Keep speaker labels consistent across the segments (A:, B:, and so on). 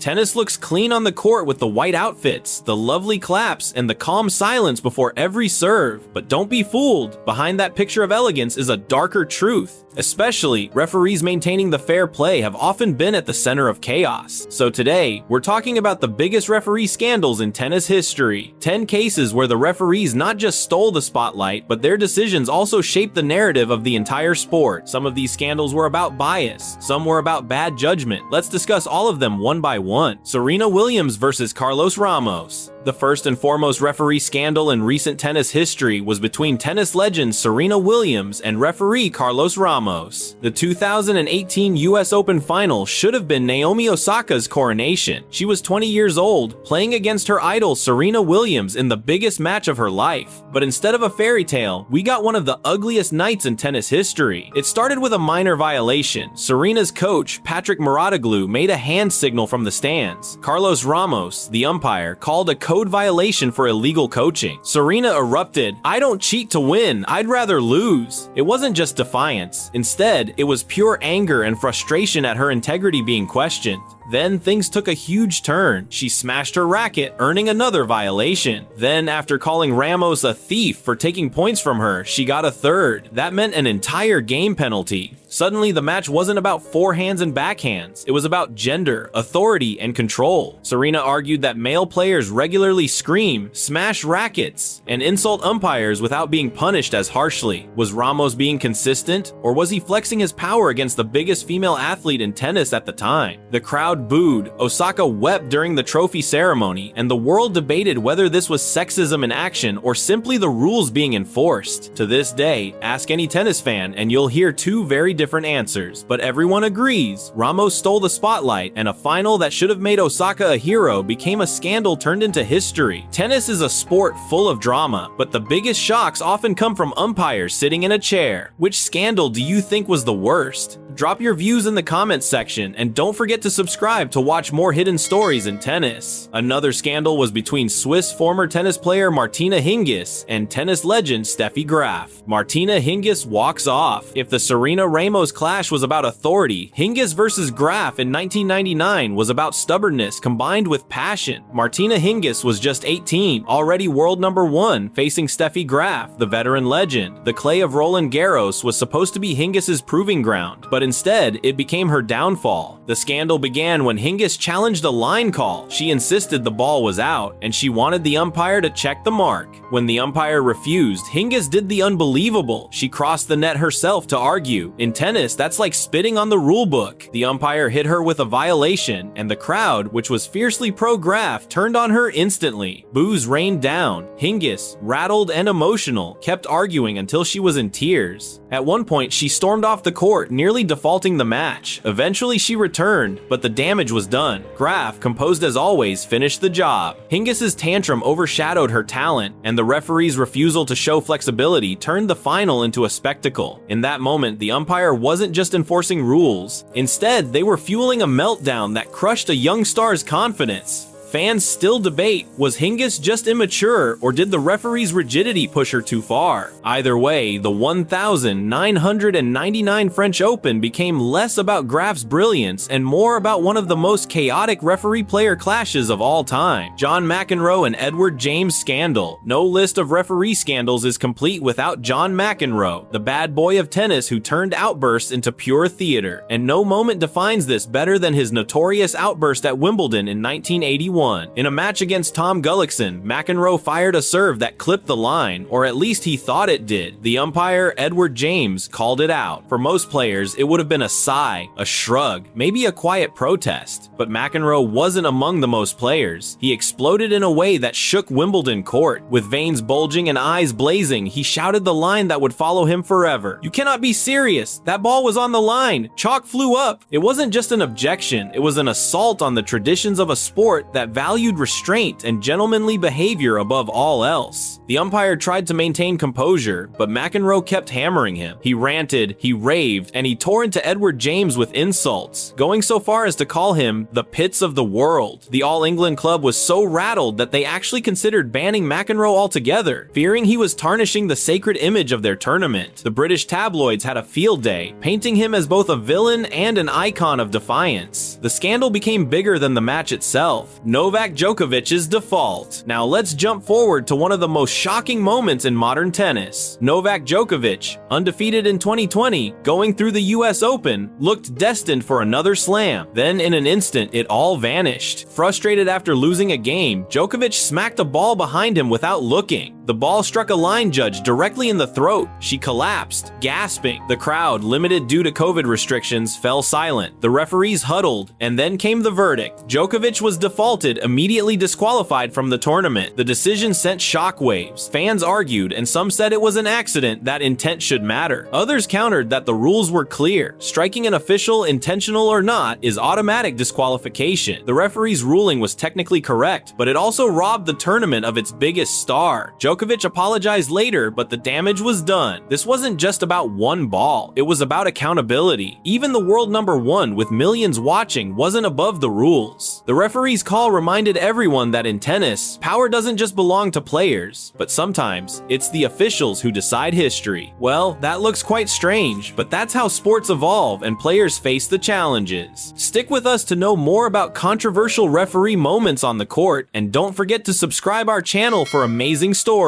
A: Tennis looks clean on the court with the white outfits, the lovely claps, and the calm silence before every serve. But don't be fooled, behind that picture of elegance is a darker truth. Especially, referees maintaining the fair play have often been at the center of chaos. So today, we're talking about the biggest referee scandals in tennis history. 10 cases where the referees not just stole the spotlight, but their decisions also shaped the narrative of the entire sport. Some of these scandals were about bias, some were about bad judgment. Let's discuss all of them one by one. Serena Williams versus Carlos Ramos. The first and foremost referee scandal in recent tennis history was between tennis legend Serena Williams and referee Carlos Ramos. The 2018 US Open final should have been Naomi Osaka's coronation. She was 20 years old, playing against her idol Serena Williams in the biggest match of her life. But instead of a fairy tale, we got one of the ugliest nights in tennis history. It started with a minor violation. Serena's coach, Patrick Mouratoglou, made a hand signal from the stands. Carlos Ramos, the umpire, called a code violation for illegal coaching. Serena erupted, "I don't cheat to win, I'd rather lose." It wasn't just defiance. Instead, it was pure anger and frustration at her integrity being questioned. Then things took a huge turn. She smashed her racket, earning another violation. Then, after calling Ramos a thief for taking points from her, she got a third. That meant an entire game penalty. Suddenly, the match wasn't about forehands and backhands. It was about gender, authority, and control. Serena argued that male players regularly scream, smash rackets, and insult umpires without being punished as harshly. Was Ramos being consistent, or was he flexing his power against the biggest female athlete in tennis at the time? The crowd booed, Osaka wept during the trophy ceremony, and the world debated whether this was sexism in action or simply the rules being enforced. To this day, ask any tennis fan and you'll hear two very different answers, but everyone agrees Ramos stole the spotlight, and a final that should have made Osaka a hero became a scandal turned into history. Tennis is a sport full of drama, but the biggest shocks often come from umpires sitting in a chair. Which scandal do you think was the worst? Drop your views in the comments section, and don't forget to subscribe to watch more hidden stories in tennis. Another scandal was between Swiss former tennis player Martina Hingis and tennis legend Steffi Graf. Martina Hingis walks off. If the Serena Ramos clash was about authority, Hingis versus Graf in 1999 was about stubbornness combined with passion. Martina Hingis was just 18, already world number 1, facing Steffi Graf, the veteran legend. The clay of Roland Garros was supposed to be Hingis's proving ground, but instead, it became her downfall. The scandal began when Hingis challenged a line call. She insisted the ball was out, and she wanted the umpire to check the mark. When the umpire refused, Hingis did the unbelievable. She crossed the net herself to argue. In tennis, that's like spitting on the rule book. The umpire hit her with a violation, and the crowd, which was fiercely pro-Graf, turned on her instantly. Boos rained down. Hingis, rattled and emotional, kept arguing until she was in tears. At one point, she stormed off the court, nearly defaulting the match. Eventually, she returned, but the damage was done. Graf, composed as always, finished the job. Hingis's tantrum overshadowed her talent, and the referee's refusal to show flexibility turned the final into a spectacle. In that moment, the umpire wasn't just enforcing rules. Instead, they were fueling a meltdown that crushed a young star's confidence. Fans still debate, was Hingis just immature, or did the referee's rigidity push her too far? Either way, the 1999 French Open became less about Graf's brilliance and more about one of the most chaotic referee-player clashes of all time. John McEnroe and Edward James scandal. No list of referee scandals is complete without John McEnroe, the bad boy of tennis who turned outbursts into pure theater. And no moment defines this better than his notorious outburst at Wimbledon in 1981. In a match against Tom Gullickson, McEnroe fired a serve that clipped the line, or at least he thought it did. The umpire, Edward James, called it out. For most players, it would have been a sigh, a shrug, maybe a quiet protest. But McEnroe wasn't among the most players. He exploded in a way that shook Wimbledon court. With veins bulging and eyes blazing, he shouted the line that would follow him forever. "You cannot be serious! That ball was on the line! Chalk flew up!" It wasn't just an objection, it was an assault on the traditions of a sport that that valued restraint and gentlemanly behavior above all else. The umpire tried to maintain composure, but McEnroe kept hammering him. He ranted, he raved, and he tore into Edward James with insults, going so far as to call him the pits of the world. The All England club was so rattled that they actually considered banning McEnroe altogether, fearing he was tarnishing the sacred image of their tournament. The British tabloids had a field day, painting him as both a villain and an icon of defiance. The scandal became bigger than the match itself. Novak Djokovic's default. Now let's jump forward to one of the most shocking moments in modern tennis. Novak Djokovic, undefeated in 2020, going through the US Open, looked destined for another slam. Then in an instant, it all vanished. Frustrated after losing a game, Djokovic smacked a ball behind him without looking. The ball struck a line judge directly in the throat. She collapsed, gasping. The crowd, limited due to COVID restrictions, fell silent. The referees huddled, and then came the verdict. Djokovic was defaulted, immediately disqualified from the tournament. The decision sent shockwaves. Fans argued, and some said it was an accident, that intent should matter. Others countered that the rules were clear. Striking an official, intentional or not, is automatic disqualification. The referee's ruling was technically correct, but it also robbed the tournament of its biggest star. Djokovic apologized later, but the damage was done. This wasn't just about one ball, it was about accountability. Even the world number one, with millions watching, wasn't above the rules. The referee's call reminded everyone that in tennis, power doesn't just belong to players, but sometimes it's the officials who decide history. Well, that looks quite strange, but that's how sports evolve and players face the challenges. Stick with us to know more about controversial referee moments on the court, and don't forget to subscribe our channel for amazing stories.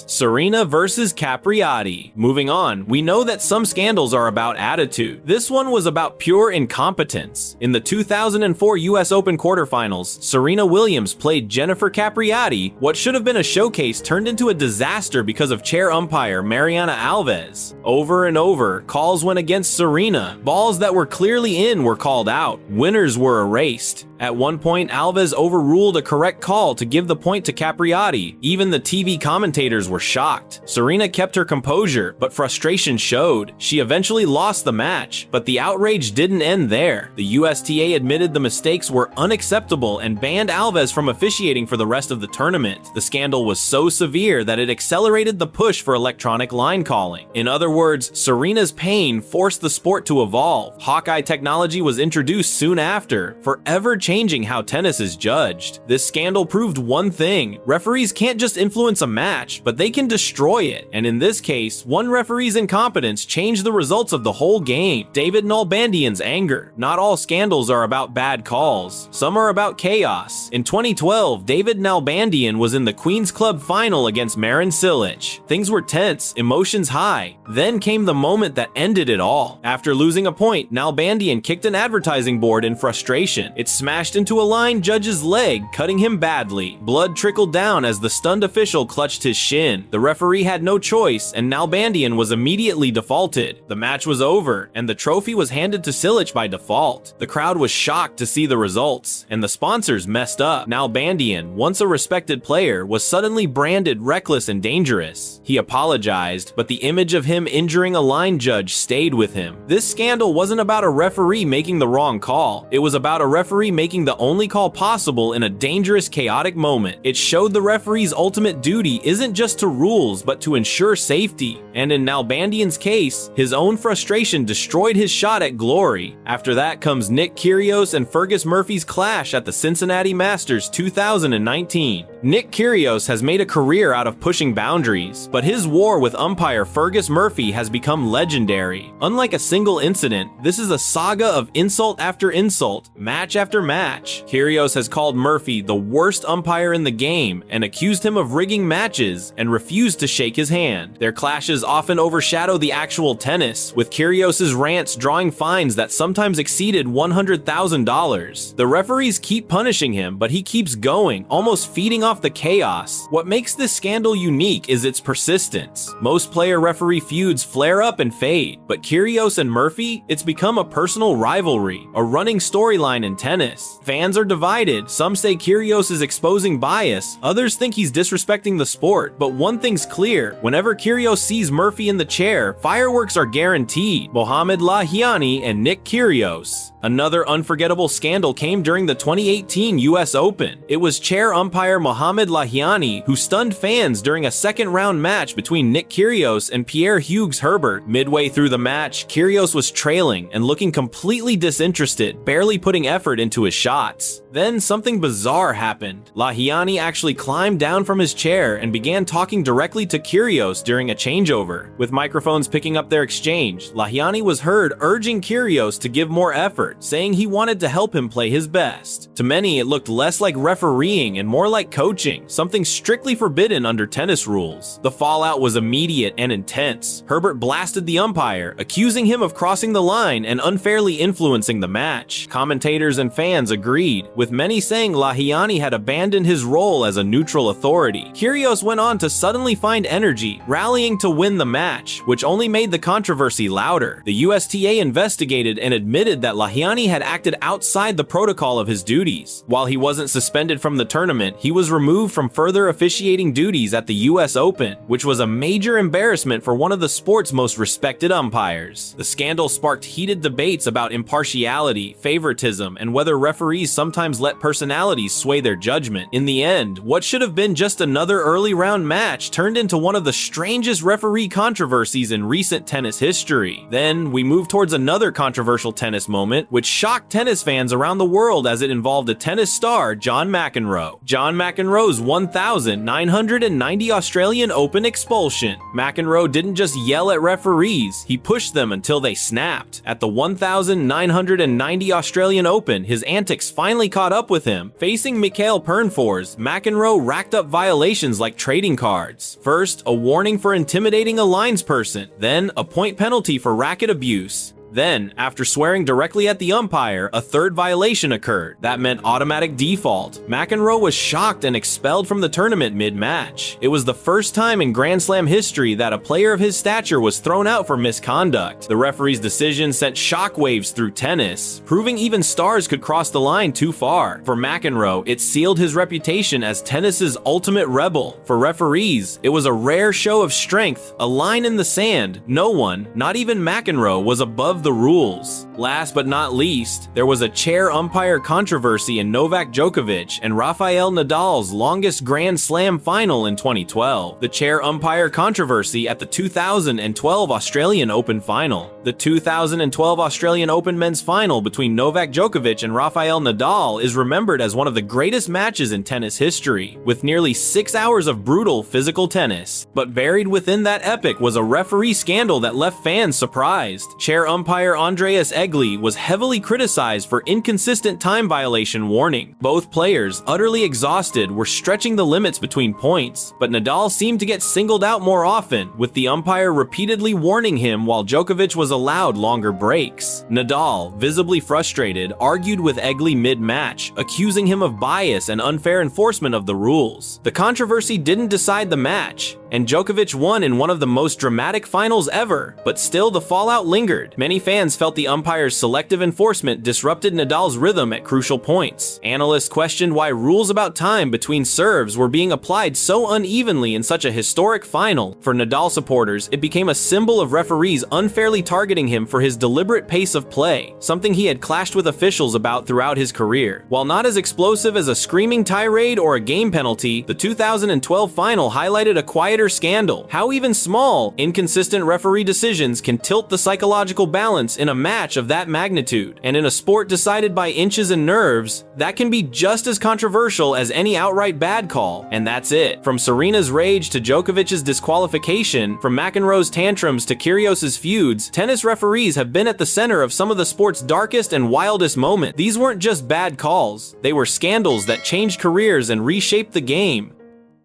A: Serena versus Capriati. Moving on, we know that some scandals are about attitude. This one was about pure incompetence. In the 2004 US Open quarterfinals, Serena Williams played Jennifer Capriati. What should have been a showcase turned into a disaster because of chair umpire Mariana Alves. Over and over, calls went against Serena. Balls that were clearly in were called out. Winners were erased. At one point, Alves overruled a correct call to give the point to Capriati. Even the TV commentators were shocked. Serena kept her composure, but frustration showed. She eventually lost the match, but the outrage didn't end there. The USTA admitted the mistakes were unacceptable and banned Alves from officiating for the rest of the tournament. The scandal was so severe that it accelerated the push for electronic line calling. In other words, Serena's pain forced the sport to evolve. Hawkeye technology was introduced soon after, forever changing how tennis is judged. This scandal proved one thing: referees can't just influence a match, but they can destroy it. And in this case, one referee's incompetence changed the results of the whole game. David Nalbandian's anger. Not all scandals are about bad calls. Some are about chaos. In 2012, David Nalbandian was in the Queen's Club final against Marin Cilic. Things were tense, emotions high. Then came the moment that ended it all. After losing a point, Nalbandian kicked an advertising board in frustration. It smashed into a line judge's leg, cutting him badly. Blood trickled down as the stunned official clutched his shin. The referee had no choice, and Nalbandian was immediately defaulted. The match was over, and the trophy was handed to Cilic by default. The crowd was shocked to see the results, and the sponsors messed up. Nalbandian, once a respected player, was suddenly branded reckless and dangerous. He apologized, but the image of him injuring a line judge stayed with him. This scandal wasn't about a referee making the wrong call. It was about a referee making the only call possible in a dangerous, chaotic moment. It showed the referee's ultimate duty isn't just to rules, but to ensure safety. And in Nalbandian's case, his own frustration destroyed his shot at glory. After that comes Nick Kyrgios and Fergus Murphy's clash at the Cincinnati Masters 2019. Nick Kyrgios has made a career out of pushing boundaries, but his war with umpire Fergus Murphy has become legendary. Unlike a single incident, this is a saga of insult after insult, match after match. Kyrgios has called Murphy the worst umpire in the game and accused him of rigging matches and refused to shake his hand. Their clashes often overshadow the actual tennis, with Kyrgios's rants drawing fines that sometimes exceeded $100,000. The referees keep punishing him, but he keeps going, almost feeding off the chaos. What makes this scandal unique is its persistence. Most player-referee feuds flare up and fade, but Kyrgios and Murphy, it's become a personal rivalry, a running storyline in tennis. Fans are divided. Some say Kyrgios is exposing bias, others think he's disrespecting the sport, but one thing's clear: whenever Kyrgios sees Murphy in the chair, fireworks are guaranteed. Mohamed Lahiani and Nick Kyrgios. Another unforgettable scandal came during the 2018 US Open. It was chair umpire Mohamed Lahiani who stunned fans during a second-round match between Nick Kyrgios and Pierre-Hugues Herbert. Midway through the match, Kyrgios was trailing and looking completely disinterested, barely putting effort into his shots. Then something bizarre happened. Lahiani actually climbed down from his chair and began talking directly to Kyrgios during a changeover. With microphones picking up their exchange, Lahiani was heard urging Kyrgios to give more effort, saying he wanted to help him play his best. To many, it looked less like refereeing and more like coaching, something strictly forbidden under tennis rules. The fallout was immediate and intense. Herbert blasted the umpire, accusing him of crossing the line and unfairly influencing the match. Commentators and fans agreed, with many saying Lahiani had abandoned his role as a neutral authority. Kyrgios went on to suddenly find energy, rallying to win the match, which only made the controversy louder. The USTA investigated and admitted that Lahiani had acted outside the protocol of his duties. While he wasn't suspended from the tournament, he was removed from further officiating duties at the US Open, which was a major embarrassment for one of the sport's most respected umpires. The scandal sparked heated debates about impartiality, favoritism, and whether referees sometimes let personalities sway their judgment. In the end, what should have been just another early round match turned into one of the strangest referee controversies in recent tennis history. Then we move towards another controversial tennis moment, which shocked tennis fans around the world as it involved a tennis star, John McEnroe. John McEnroe's 1,990 Australian Open expulsion. McEnroe didn't just yell at referees, he pushed them until they snapped. At the 1,990 Australian Open, his antics finally caught up with him. Facing Mikael Pernfors, McEnroe racked up violations like trading cards. First, a warning for intimidating a linesperson, then a point penalty for racket abuse. Then, after swearing directly at the umpire, a third violation occurred. That meant automatic default. McEnroe was shocked and expelled from the tournament mid-match. It was the first time in Grand Slam history that a player of his stature was thrown out for misconduct. The referee's decision sent shockwaves through tennis, proving even stars could cross the line too far. For McEnroe, it sealed his reputation as tennis's ultimate rebel. For referees, it was a rare show of strength, a line in the sand. No one, not even McEnroe, was above the rules. Last but not least, there was a chair umpire controversy in Novak Djokovic and Rafael Nadal's longest Grand Slam final in 2012. The chair umpire controversy at the 2012 Australian Open final. The 2012 Australian Open men's final between Novak Djokovic and Rafael Nadal is remembered as one of the greatest matches in tennis history, with nearly 6 hours of brutal physical tennis. But buried within that epic was a referee scandal that left fans surprised. Chair umpire Andreas Egli was heavily criticized for inconsistent time violation warning. Both players, utterly exhausted, were stretching the limits between points, but Nadal seemed to get singled out more often, with the umpire repeatedly warning him while Djokovic was allowed longer breaks. Nadal, visibly frustrated, argued with Egli mid-match, accusing him of bias and unfair enforcement of the rules. The controversy didn't decide the match, and Djokovic won in one of the most dramatic finals ever, but still the fallout lingered. Many fans felt the umpire's selective enforcement disrupted Nadal's rhythm at crucial points. Analysts questioned why rules about time between serves were being applied so unevenly in such a historic final. For Nadal supporters, it became a symbol of referees unfairly targeting him for his deliberate pace of play, something he had clashed with officials about throughout his career. While not as explosive as a screaming tirade or a game penalty, the 2012 final highlighted a quieter scandal: how even small, inconsistent referee decisions can tilt the psychological balance in a match of that magnitude. And in a sport decided by inches and nerves, that can be just as controversial as any outright bad call. And that's it. From Serena's rage to Djokovic's disqualification, from McEnroe's tantrums to Kyrgios's feuds, tennis referees have been at the center of some of the sport's darkest and wildest moments. These weren't just bad calls, they were scandals that changed careers and reshaped the game.